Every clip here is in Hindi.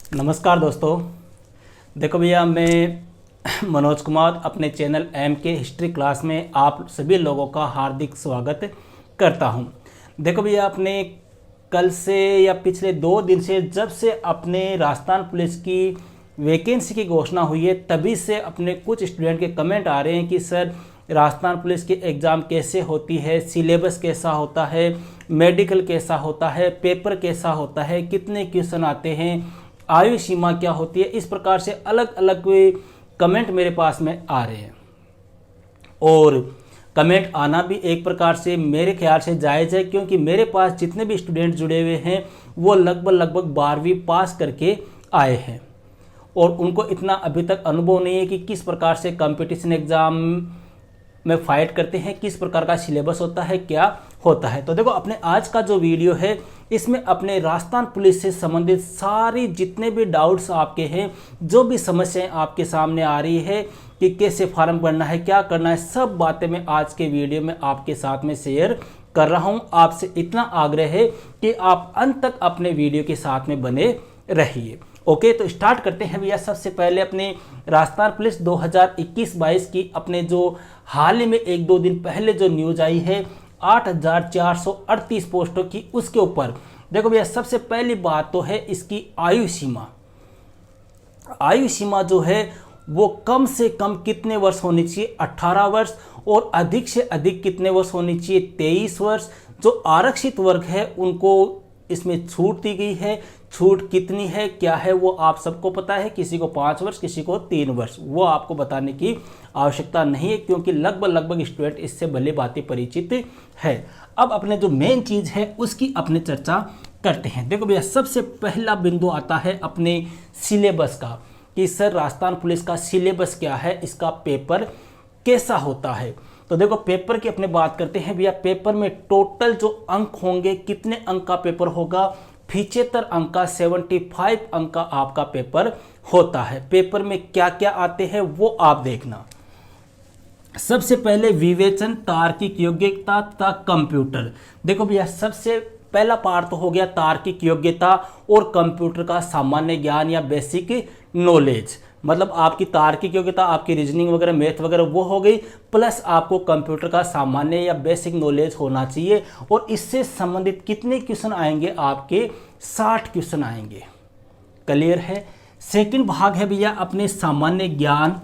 नमस्कार दोस्तों। देखो भैया, मैं मनोज कुमार अपने चैनल एम के हिस्ट्री क्लास में आप सभी लोगों का हार्दिक स्वागत करता हूं। देखो भैया, अपने कल से या पिछले 2 दिन से जब से अपने राजस्थान पुलिस की वैकेंसी की घोषणा हुई है, तभी से अपने कुछ स्टूडेंट के कमेंट आ रहे हैं कि सर राजस्थान पुलिस की एग्ज़ाम कैसे होती है, सिलेबस कैसा होता है, मेडिकल कैसा होता है, पेपर कैसा होता है, कितने क्वेश्चन आते हैं, आयु सीमा क्या होती है। इस प्रकार से अलग अलग कमेंट मेरे पास में आ रहे हैं और कमेंट आना भी एक प्रकार से मेरे ख्याल से जायज़ है, क्योंकि मेरे पास जितने भी स्टूडेंट जुड़े हुए हैं वो लगभग 12वीं पास करके आए हैं और उनको इतना अभी तक अनुभव नहीं है कि किस प्रकार से कंपटीशन एग्ज़ाम में फाइट करते हैं, किस प्रकार का सिलेबस होता है, क्या होता है। तो देखो, अपने आज का जो वीडियो है इसमें अपने राजस्थान पुलिस से संबंधित सारी जितने भी डाउट्स आपके हैं, जो भी समस्याएं आपके सामने आ रही है कि कैसे फॉर्म भरना है, क्या करना है, सब बातें मैं आज के वीडियो में आपके साथ में शेयर कर रहा हूं। आपसे इतना आग्रह है कि आप अंत तक अपने वीडियो के साथ में बने रहिए। ओके, तो स्टार्ट करते हैं भैया। सबसे पहले अपने राजस्थान पुलिस 2021-22 की अपने जो हाल ही में 1-2 दिन पहले जो न्यूज आई है 8,438 पोस्टों की, उसके ऊपर देखो भैया, सबसे पहली बात तो है इसकी आयु सीमा। आयु सीमा जो है वो कम से कम कितने वर्ष होनी चाहिए? 18 वर्ष। और अधिक से अधिक कितने वर्ष होनी चाहिए? 23 वर्ष। जो आरक्षित वर्ग है उनको इसमें छूट दी गई है। छूट कितनी है, क्या है, वो आप सबको पता है। किसी को 5 वर्ष, किसी को 3 वर्ष, वो आपको बताने की आवश्यकता नहीं है, क्योंकि लगभग स्टूडेंट इससे भली भांति परिचित है। अब अपने जो मेन चीज़ है उसकी अपने चर्चा करते हैं। देखो भैया, सबसे पहला बिंदु आता है अपने सिलेबस का कि सर राजस्थान पुलिस का सिलेबस क्या है, इसका पेपर कैसा होता है। तो देखो, पेपर की अपने बात करते हैं भैया। पेपर में टोटल जो अंक होंगे, कितने अंक का पेपर होगा? 75 अंक का, 75 अंक का आपका पेपर होता है। पेपर में क्या क्या आते हैं वो आप देखना। सबसे पहले विवेचन, तार्किक योग्यता तथा कंप्यूटर। देखो भैया, सबसे पहला पार्ट तो हो गया तार्किक योग्यता और कंप्यूटर का सामान्य ज्ञान या बेसिक नॉलेज। मतलब आपकी तार्किक योग्यता, आपकी रीजनिंग वगैरह, मैथ वगैरह वो हो गई, प्लस आपको कंप्यूटर का सामान्य या बेसिक नॉलेज होना चाहिए। और इससे संबंधित कितने क्वेश्चन आएंगे? आपके 60 क्वेश्चन आएंगे। क्लियर है। सेकंड भाग है भैया अपने सामान्य ज्ञान,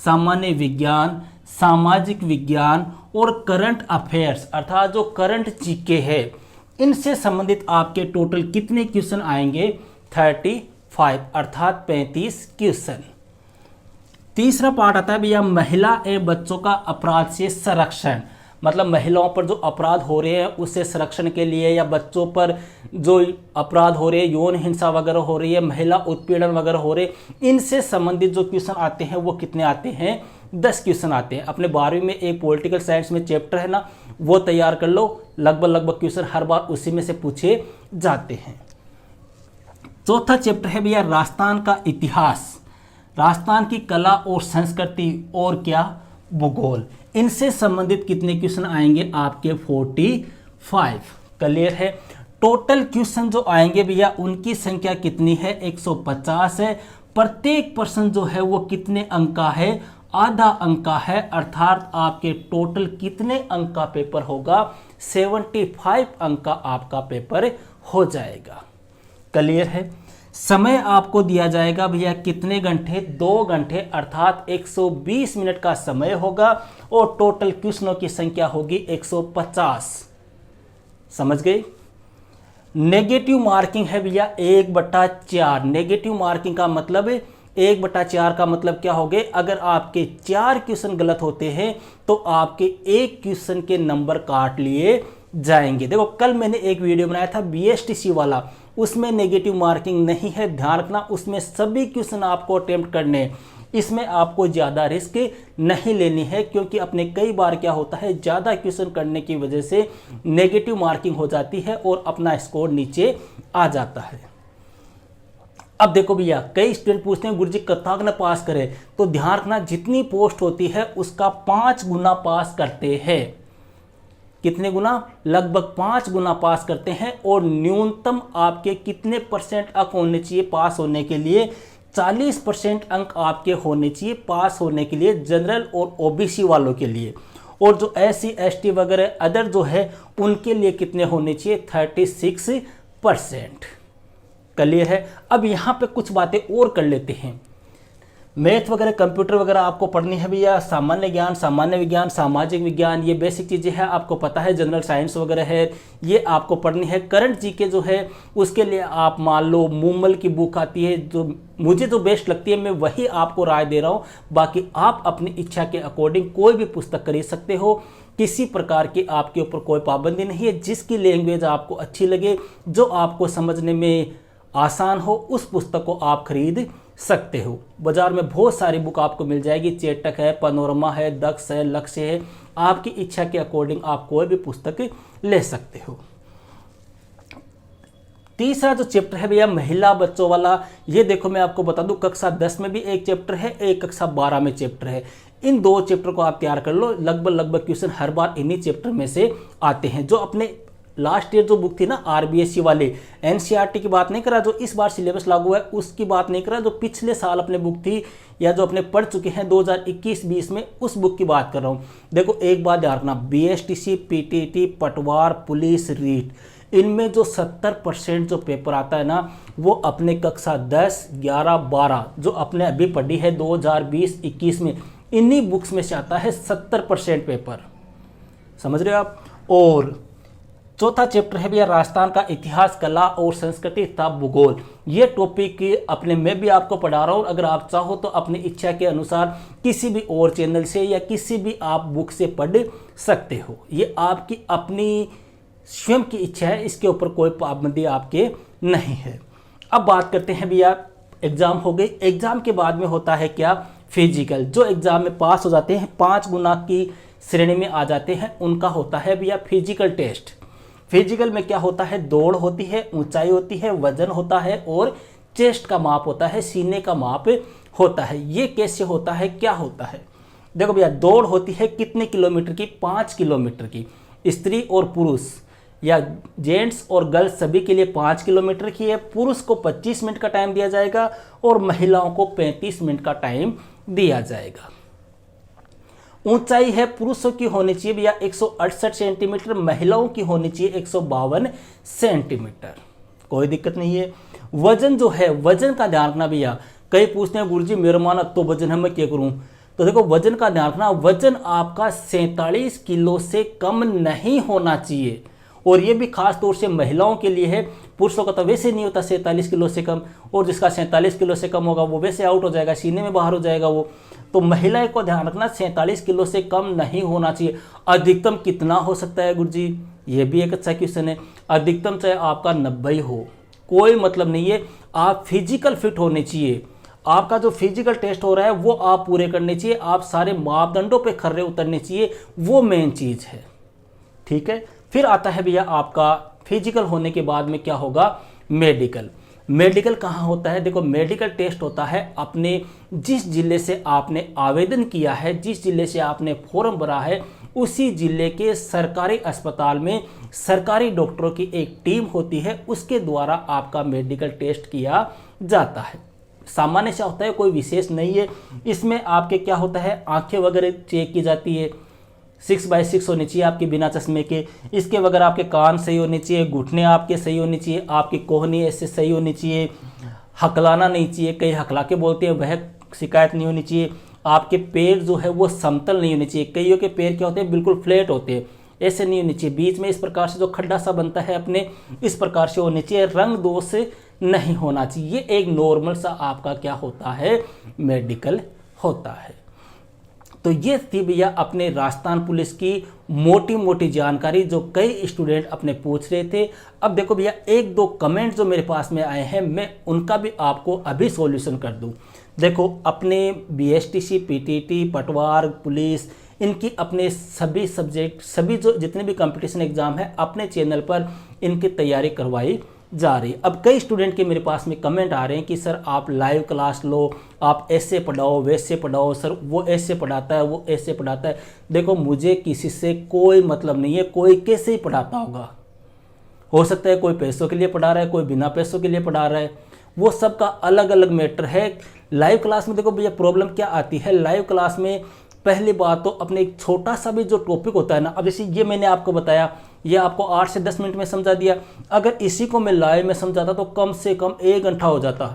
सामान्य विज्ञान, सामाजिक विज्ञान और करंट अफेयर्स, अर्थात जो करंट चीजें हैं इनसे संबंधित आपके टोटल कितने क्वेश्चन आएंगे? 35, अर्थात 35 क्वेश्चन। तीसरा पार्ट आता है भैया महिला एवं बच्चों का अपराध से संरक्षण। मतलब महिलाओं पर जो अपराध हो रहे हैं उससे संरक्षण के लिए, या बच्चों पर जो अपराध हो रहे हैं, यौन हिंसा वगैरह हो रही है, महिला उत्पीड़न वगैरह हो रहे, इनसे संबंधित जो क्वेश्चन आते हैं वो कितने आते हैं? 10 क्वेश्चन आते हैं। अपने 12वीं में एक पॉलिटिकल साइंस में चैप्टर है ना, वो तैयार कर लो। लगभग क्वेश्चन हर बार उसी में से पूछे जाते हैं। चौथा चैप्टर है भैया राजस्थान का इतिहास, राजस्थान की कला और संस्कृति और क्या? भूगोल। इनसे संबंधित कितने क्वेश्चन आएंगे? आपके 45। क्लियर है। टोटल क्वेश्चन जो आएंगे भैया उनकी संख्या कितनी है? 150 है। प्रत्येक प्रश्न जो है वो कितने अंक का है? आधा अंक का है। अर्थात आपके टोटल कितने अंक का पेपर होगा? 75 अंक का आपका पेपर हो जाएगा। क्लियर है। समय आपको दिया जाएगा भैया कितने घंटे? 2 घंटे, अर्थात 120 मिनट का समय होगा और टोटल क्वेश्चनों की संख्या होगी 150। समझ गए। नेगेटिव मार्किंग है भैया 1/4। नेगेटिव मार्किंग का मतलब 1/4 का मतलब क्या हो गए? अगर आपके 4 क्वेश्चन गलत होते हैं तो आपके 1 क्वेश्चन के नंबर काट लिए जाएंगे। देखो, कल मैंने एक वीडियो बनाया था BSTC वाला, उसमें नेगेटिव मार्किंग नहीं है, ध्यान रखना। उसमें सभी क्वेश्चन आपको अटेम्प्ट करने हैं, इसमें आपको ज़्यादा रिस्क नहीं लेनी है, क्योंकि अपने कई बार क्या होता है, ज़्यादा क्वेश्चन करने की वजह से नेगेटिव मार्किंग हो जाती है और अपना स्कोर नीचे आ जाता है। अब देखो भैया, कई स्टूडेंट पूछते हैं गुरुजी कतक न पास करें, तो ध्यान रखना जितनी पोस्ट होती है उसका 5 गुना पास करते हैं। कितने गुना, लगभग 5 गुना पास करते हैं। और न्यूनतम आपके कितने परसेंट अंक होने चाहिए पास होने के लिए, 40% अंक आपके होने चाहिए पास होने के लिए, जनरल और ओबीसी वालों के लिए। और जो SC ST वगैरह अदर जो है उनके लिए कितने होने चाहिए, 36%। क्लियर है। अब यहाँ पे कुछ बातें और कर लेते हैं। मैथ वगैरह, कंप्यूटर वगैरह आपको पढ़नी है भैया, सामान्य ज्ञान, सामान्य विज्ञान, सामाजिक विज्ञान, ये बेसिक चीज़ें हैं, आपको पता है। जनरल साइंस वगैरह है, ये आपको पढ़नी है। करंट जीके जो है उसके लिए आप मान लो मूमल की बुक आती है, जो मुझे जो बेस्ट लगती है मैं वही आपको राय दे रहा हूँ। बाकी आप अपनी इच्छा के अकॉर्डिंग कोई भी पुस्तक खरीद सकते हो, किसी प्रकार की आपके ऊपर कोई पाबंदी नहीं है। जिसकी लैंग्वेज आपको अच्छी लगे, जो आपको समझने में आसान हो, उस पुस्तक को आप खरीद सकते हो। बाजार में बहुत सारी बुक आपको मिल जाएगी, चेटक है, पनोरमा है, दक्ष है, लक्ष्य है, आपकी इच्छा के अकॉर्डिंग आप कोई भी पुस्तक ले सकते हो। तीसरा जो चैप्टर है भैया महिला बच्चों वाला, ये देखो मैं आपको बता दूं, कक्षा 10 में भी एक चैप्टर है, एक कक्षा 12 में चैप्टर है। इन 2 चैप्टर को आप तैयार कर लो। लगभग क्वेश्चन हर बार इन्हीं चैप्टर में से आते हैं। जो अपने लास्ट ईयर जो बुक थी ना RBSE वाले, NCERT की बात नहीं करा, जो इस बार सिलेबस लागू है उसकी बात नहीं करा, जो पिछले साल अपने बुक थी या जो अपने पढ़ चुके हैं 2021-20 में, उस बुक की बात कर रहा हूँ। देखो एक बात ध्यान रखना, BSTC, PTT, पटवार, पुलिस, रीट, इनमें जो 70% जो पेपर आता है ना, वो अपने कक्षा 10, 11, 12 जो अपने अभी पढ़ी है 2020-21 में, इन्हीं बुक्स में से आता है 70% पेपर। समझ रहे हो आप। और चौथा चैप्टर है भैया राजस्थान का इतिहास, कला और संस्कृति तथा भूगोल। ये टॉपिक अपने मैं भी आपको पढ़ा रहा हूँ। अगर आप चाहो तो अपनी इच्छा के अनुसार किसी भी और चैनल से या किसी भी आप बुक से पढ़ सकते हो। ये आपकी अपनी स्वयं की इच्छा है, इसके ऊपर कोई पाबंदी आपके नहीं है। अब बात करते हैं भैया, एग्जाम हो गई। एग्जाम के बाद में होता है क्या, फिजिकल। जो एग्जाम में पास हो जाते हैं, 5 गुना की श्रेणी में आ जाते हैं, उनका होता है भैया फिजिकल टेस्ट। फिजिकल में क्या होता है, दौड़ होती है, ऊंचाई होती है, वजन होता है और चेस्ट का माप होता है, सीने का माप होता है। ये कैसे होता है, क्या होता है। देखो भैया, दौड़ होती है कितने किलोमीटर की, 5 किलोमीटर की। स्त्री और पुरुष या जेंट्स और गर्ल्स सभी के लिए 5 किलोमीटर की है। पुरुष को 25 मिनट का टाइम दिया जाएगा और महिलाओं को 35 मिनट का टाइम दिया जाएगा। ऊंचाई है, पुरुषों की होनी चाहिए भैया 168 सेंटीमीटर, महिलाओं की होनी चाहिए 152 सेंटीमीटर, कोई दिक्कत नहीं है। वजन जो है, वजन का ध्यान रखना भैया। कई पूछते हैं गुरुजी मेरा मान तो वजन है, मैं क्या करूं। तो देखो वजन का ध्यान रखना, वजन आपका 47 किलो से कम नहीं होना चाहिए। और ये भी खास तौर से महिलाओं के लिए है, पुरुषों का तो वैसे नहीं होता 47 किलो से कम, और जिसका 47 किलो से कम होगा वो वैसे आउट हो जाएगा, सीने में बाहर हो जाएगा वो। तो महिलाएं को ध्यान रखना 47 किलो से कम नहीं होना चाहिए। अधिकतम कितना हो सकता है गुरुजी, ये भी एक अच्छा क्वेश्चन है। अधिकतम चाहे आपका 90 हो, कोई मतलब नहीं है, आप फिजिकल फिट होने चाहिए। आपका जो फिजिकल टेस्ट हो रहा है वो आप पूरे करने चाहिए, आप सारे मापदंडों पे खरे उतरने चाहिए, वो मेन चीज है। ठीक है। फिर आता है भैया आपका फिजिकल होने के बाद में क्या होगा, मेडिकल। मेडिकल कहाँ होता है, देखो मेडिकल टेस्ट होता है अपने जिस जिले से आपने आवेदन किया है, जिस जिले से आपने फॉर्म भरा है, उसी जिले के सरकारी अस्पताल में सरकारी डॉक्टरों की एक टीम होती है, उसके द्वारा आपका मेडिकल टेस्ट किया जाता है। सामान्य से होता है, कोई विशेष नहीं है। इसमें आपके क्या होता है, आंखें वगैरह चेक की जाती है, 6/6 होनी चाहिए आपके बिना चश्मे के। इसके बगैर आपके कान सही होने चाहिए, घुटने आपके सही होने चाहिए, आपकी कोहनी ऐसे सही होनी चाहिए, हकलाना नहीं चाहिए, कई हकला के बोलते हैं वह शिकायत नहीं होनी चाहिए। आपके पैर जो है वो समतल नहीं होने चाहिए, कईयों के पैर क्या होते हैं बिल्कुल फ्लैट होते हैं, ऐसे नहीं होने चाहिए। बीच में इस प्रकार से जो खड्डा सा बनता है अपने, इस प्रकार से होने चाहिए। रंग दोष नहीं होना चाहिए। ये एक नॉर्मल सा आपका क्या होता है, मेडिकल होता है। तो ये थी भैया अपने राजस्थान पुलिस की मोटी मोटी जानकारी जो कई स्टूडेंट अपने पूछ रहे थे। अब देखो भैया, 1-2 कमेंट जो मेरे पास में आए हैं, मैं उनका भी आपको अभी सॉल्यूशन कर दूं। देखो अपने BSTC, PTT, पटवार, पुलिस, इनकी अपने सभी सब्जेक्ट, सभी जो जितने भी कंपटीशन एग्जाम है अपने चैनल पर इनकी तैयारी करवाई जा रही है। अब कई स्टूडेंट के मेरे पास में कमेंट आ रहे हैं कि सर आप लाइव क्लास लो, आप ऐसे पढ़ाओ वैसे पढ़ाओ सर, वो ऐसे पढ़ाता है वो ऐसे पढ़ाता है। देखो मुझे किसी से कोई मतलब नहीं है, कोई कैसे ही पढ़ाता होगा। हो सकता है कोई पैसों के लिए पढ़ा रहा है, कोई बिना पैसों के लिए पढ़ा रहा है, वो सबका अलग अलग मैटर है। लाइव क्लास में देखो भैया प्रॉब्लम क्या आती है, लाइव क्लास में पहली बात तो अपने एक छोटा सा भी जो टॉपिक होता है ना, अब जैसे ये मैंने आपको बताया, ये आपको 8 से 10 मिनट में समझा दिया, अगर इसी को मैं लाइव में समझाता तो कम से कम 1 घंटा हो जाता।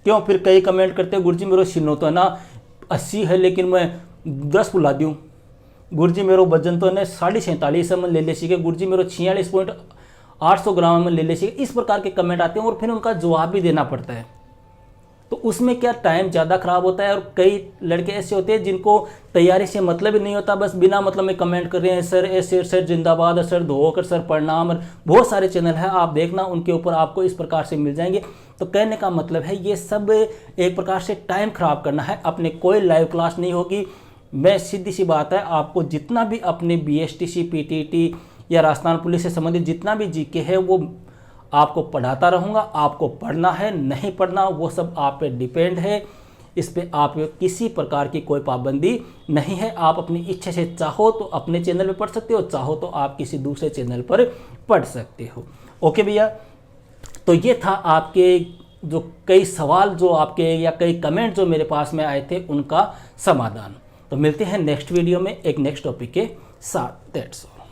क्यों? फिर कई कमेंट करते हैं गुरुजी मेरा शिनो तो है ना 80 है लेकिन मैं 10 बुला दूँ, गुरुजी मेरो वजन तो है 47.5 मन ले ले सीखे, गुरुजी मेरो 46.800 ग्राम में ले ले सीखे। इस प्रकार के कमेंट आते हैं और फिर उनका जवाब भी देना पड़ता है, तो उसमें क्या टाइम ज़्यादा खराब होता है। और कई लड़के ऐसे होते हैं जिनको तैयारी से मतलब ही नहीं होता, बस बिना मतलब में कमेंट कर रहे हैं, सर ऐसे सर जिंदाबाद, सर धोकर, सर प्रणाम। बहुत सारे चैनल हैं, आप देखना उनके ऊपर आपको इस प्रकार से मिल जाएंगे। तो कहने का मतलब है ये सब एक प्रकार से टाइम खराब करना है, अपने कोई लाइव क्लास नहीं होगी। मैं सीधी सी बात है, आपको जितना भी अपने BSTC PTT या राजस्थान पुलिस से संबंधित जितना भी GK है वो आपको पढ़ाता रहूँगा। आपको पढ़ना है नहीं पढ़ना वो सब आप पे डिपेंड है, इस पे आप किसी प्रकार की कोई पाबंदी नहीं है। आप अपनी इच्छा से चाहो तो अपने चैनल पे पढ़ सकते हो, चाहो तो आप किसी दूसरे चैनल पर पढ़ सकते हो। ओके भैया, तो ये था आपके जो कई सवाल जो आपके या कई कमेंट जो मेरे पास में आए थे उनका समाधान। तो मिलते हैं नेक्स्ट वीडियो में एक नेक्स्ट टॉपिक के साथ। That's all.